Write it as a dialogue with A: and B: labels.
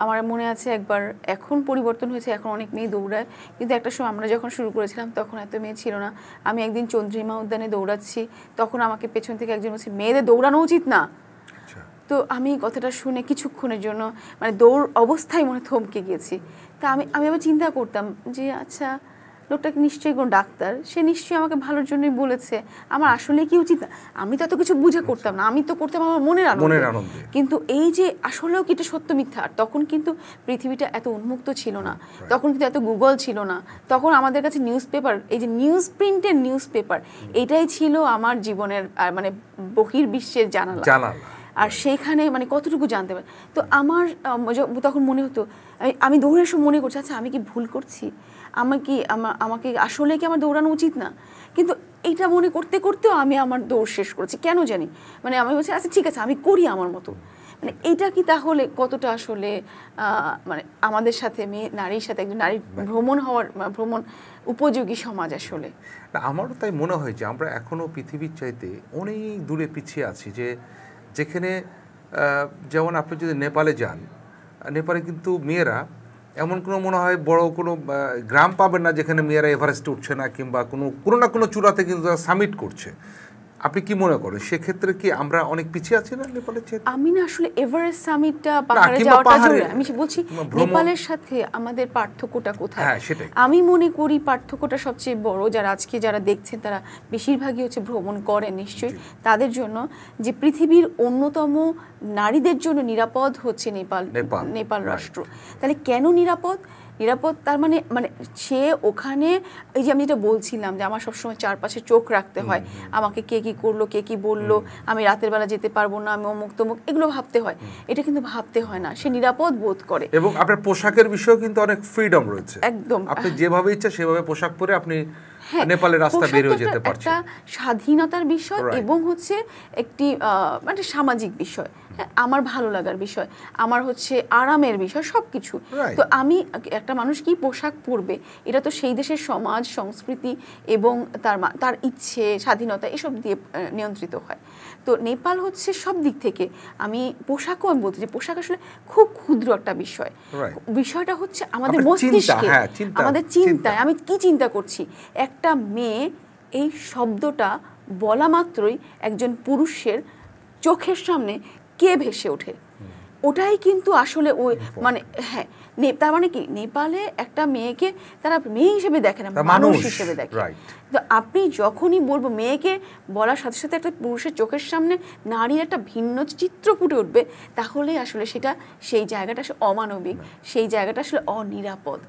A: আমার মনে আছে একবার, এখন পরিবর্তন হয়েছে, এখন অনেক মেয়ে দৌড়ায়, কিন্তু একটা সময় আমরা যখন শুরু করেছিলাম তখন এত মেয়ে ছিল না। আমি একদিন চন্দ্রিমা উদ্যানে দৌড়াচ্ছি, তখন আমাকে পেছন থেকে একজন বলছে মেয়েদের দৌড়ানো উচিত না। তো আমি কথাটা শুনে কিছুক্ষণের জন্য মানে দৌড় অবস্থায় মনে থমকে গিয়েছি। তা আমি আবার চিন্তা করতাম যে আচ্ছা লোকটাকে নিশ্চয়ই কোনো ডাক্তার, সে নিশ্চয়ই আমাকে ভালোর জন্যই বলেছে, আমার আসলে কি উচিত না? আমি তো এত কিছু বুঝে করতাম না, আমি তো করতাম আমার মনের আনন্দে। কিন্তু এই যে আসলেও কি এটা সত্য মিথ্যা, তখন কিন্তু পৃথিবীটা এত উন্মুক্ত ছিল না, তখন কিন্তু এত গুগল ছিল না, তখন আমাদের কাছে নিউজ পেপার, এই যে নিউজ প্রিন্টের নিউজ পেপার, এটাই ছিল আমার জীবনের মানে বহির্বিশ্বের জানালা। আর সেইখানে মানে কতটুকু জানতে পারে। তো আমার তখন মনে হতো, আমি দৌড়ের সময় মনে করছি আচ্ছা আমি কি ভুল করছি, আমাকে আসলে কি আমার দৌড়ানো উচিত না? কিন্তু এইটা মনে করতে করতেও আমি আমার দৌড় শেষ করেছি, কেন জানি। মানে আমি বলছি আচ্ছা ঠিক আছে আমি করি আমার মতো। মানে এইটা কি তাহলে কতটা আসলে মানে আমাদের সাথে নারীর সাথে একজন নারীর ভ্রমণ উপযোগী সমাজ আসলে?
B: আমারও তাই মনে হয় যে আমরা এখনো পৃথিবীর চাইতে অনেক দূরে পিছিয়ে আছি। যেখানে যেমন আপনি যদি নেপালে যান, নেপালে কিন্তু মেয়েরা এমন কোনো মনে হয় বড় কোনো গ্রাম পাবেন না যেখানে মেয়েরা এভারেস্টে উঠছে না, কিংবা কোনো না কোনো চূড়াতে কিন্তু তারা সামিট করছে। আপনি কি মনে করেন সেক্ষেত্রে কি আমরা অনেক পিছিয়ে আছি না নেপালের চেয়ে?
A: আমি না আসলে এভারেস্ট সামিটটা পাহাড়ে যাওয়াটা জরুরি, আমি বলছি নেপালের সাথে আমাদের পার্থক্যটা কোথায়? আমি মনে করি পার্থক্যটা সবচেয়ে বড়, যারা দেখছেন তারা বেশিরভাগই হচ্ছে ভ্রমণ করেন নিশ্চয়ই, তাদের জন্য যে পৃথিবীর অন্যতম নারীদের জন্য নিরাপদ হচ্ছে নেপাল রাষ্ট্র। তাহলে কেন নিরাপদ? তার মানে সে ওখানে, এই যে আমি যেটা বলছিলাম যে আমার সবসময় চারপাশে চোখ রাখতে হয়, আমাকে কে কি করলো, কে কি বললো, আমি রাতের বেলা যেতে পারবো না, আমি অমুক তমুক, এগুলো ভাবতে হয়। এটা কিন্তু ভাবতে হয় না, সে নিরাপদ বোধ করে।
B: এবং আপনার পোশাকের বিষয়েও কিন্তু অনেক ফ্রিডম রয়েছে,
A: একদম
B: আপনি যেভাবে ইচ্ছা সেভাবে পোশাক পরে আপনি নেপালের রাস্তা বের হয়ে যেতে পারছেন।
A: একটা স্বাধীনতার বিষয় এবং হচ্ছে একটি মানে সামাজিক বিষয়, আমার ভালো লাগার বিষয়, আমার হচ্ছে আরামের বিষয়, সবকিছু। তো আমি একটা মানুষ কি পোশাক পরবে, এটা তো সেই দেশের সমাজ সংস্কৃতি এবং তার ইচ্ছে স্বাধীনতা এসব দিয়ে নিয়ন্ত্রিত হয়। তো নেপাল হচ্ছে সব দিক থেকে, আমি বলতে যে পোশাক আসলে খুব ক্ষুদ্র একটা বিষয়। বিষয়টা হচ্ছে আমাদের মস্তিষ্কে, আমাদের চিন্তায়, আমি কি চিন্তা করছি। একটা মেয়ে এই শব্দটা বলা মাত্রই একজন পুরুষের চোখের সামনে কে ভেসে ওঠে, ওটাই কিন্তু আসলে ওই মানে তার মানে কি নেপালে একটা মেয়েকে তারা মেয়ে হিসেবে দেখে না, মানুষ হিসেবে দেখে। তো আপনি যখনই বলবো মেয়েকে বলার সাথে সাথে একটা পুরুষের চোখের সামনে নারীর একটা ভিন্ন চিত্র ফুটে উঠবে, তাহলে আসলে সেই জায়গাটা আসলে অমানবিক, সেই জায়গাটা আসলে অনিরাপদ।